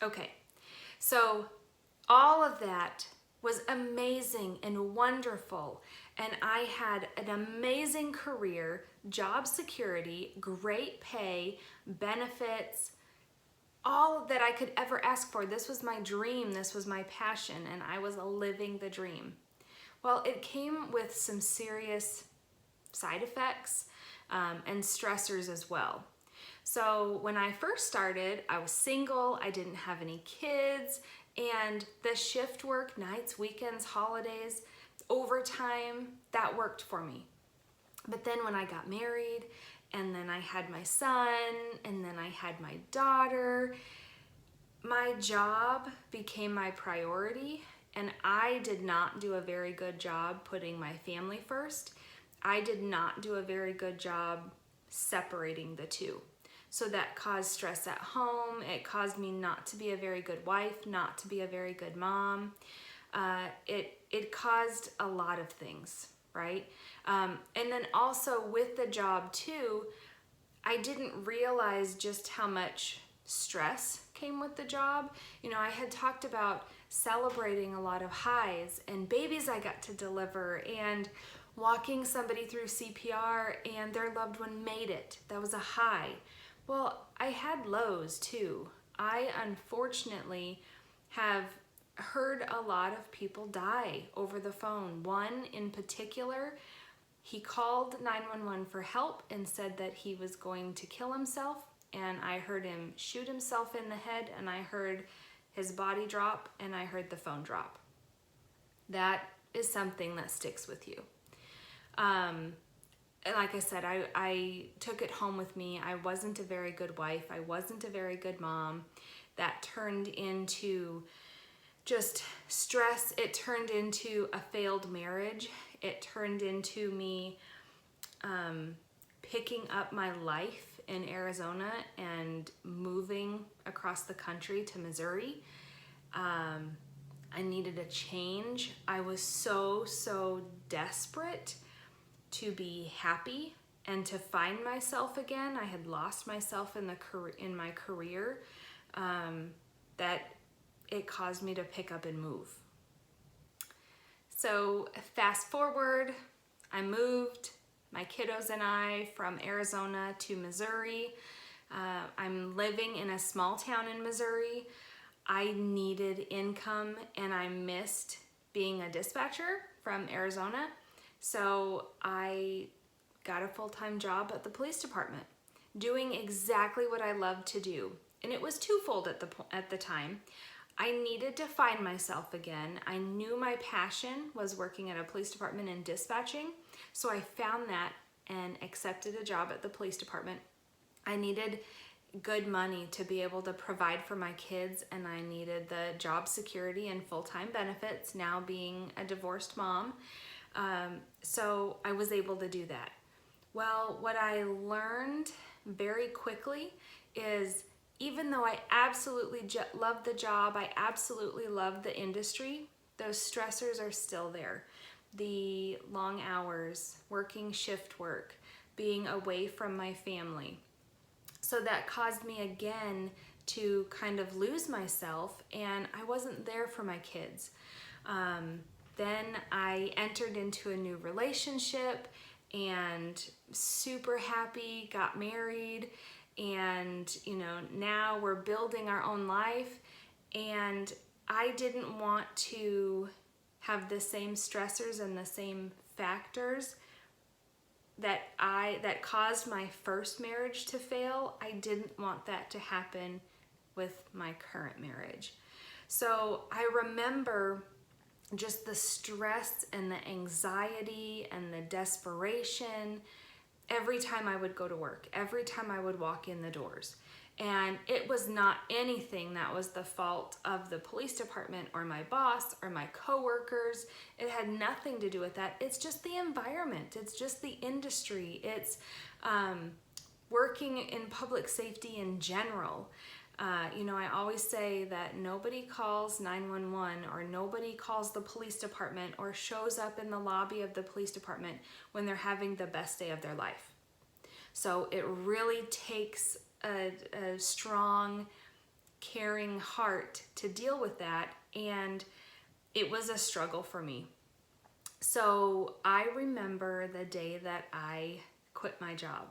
Okay, so all of that was amazing and wonderful, and I had an amazing career, job security, great pay, benefits, all that I could ever ask for. This was my dream, this was my passion, and I was living the dream. Well, it came with some serious side effects and stressors as well. So when I first started, I was single, I didn't have any kids, and the shift work, nights, weekends, holidays, overtime, that worked for me. But then when I got married, and then I had my son, and then I had my daughter, my job became my priority, and I did not do a very good job putting my family first. I did not do a very good job separating the two. So that caused stress at home. It caused me not to be a very good wife, not to be a very good mom. It caused a lot of things, right? And then also with the job too, I didn't realize just how much stress came with the job. You know, I had talked about celebrating a lot of highs and babies I got to deliver and walking somebody through CPR and their loved one made it. That was a high. Well, I had lows too. I unfortunately have heard a lot of people die over the phone. One in particular, he called 911 for help and said that he was going to kill himself, and I heard him shoot himself in the head, and I heard his body drop, and I heard the phone drop. That is something that sticks with you. And like I said, I took it home with me. I wasn't a very good wife. I wasn't a very good mom. That turned into just stress. It turned into a failed marriage. It turned into me picking up my life in Arizona and moving across the country to Missouri. I needed a change. I was so desperate to be happy and to find myself again. I had lost myself in my career, that it caused me to pick up and move. So fast forward, I moved, my kiddos and I, from Arizona to Missouri. I'm living in a small town in Missouri. I needed income and I missed being a dispatcher from Arizona. So I got a full-time job at the police department, doing exactly what I loved to do. And it was twofold at the time. I needed to find myself again. I knew my passion was working at a police department and dispatching, so I found that and accepted a job at the police department. I needed good money to be able to provide for my kids, and I needed the job security and full-time benefits, now being a divorced mom. So I was able to do that. Well, what I learned very quickly is, even though I absolutely love the job, I absolutely love the industry, those stressors are still there. The long hours, working shift work, being away from my family. So that caused me again to kind of lose myself, and I wasn't there for my kids. Then I entered into a new relationship and super happy, got married, and now we're building our own life, and I didn't want to have the same stressors and the same factors that caused my first marriage to fail. I didn't want that to happen with my current marriage. So I remember just the stress and the anxiety and the desperation every time I would go to work, every time I would walk in the doors. And it was not anything that was the fault of the police department or my boss or my coworkers. It had nothing to do with that. It's just the environment. It's just the industry. It's working in public safety in general. I always say that nobody calls 911 or nobody calls the police department or shows up in the lobby of the police department when they're having the best day of their life. So it really takes a strong caring heart to deal with that, and it was a struggle for me. So I remember the day that I quit my job.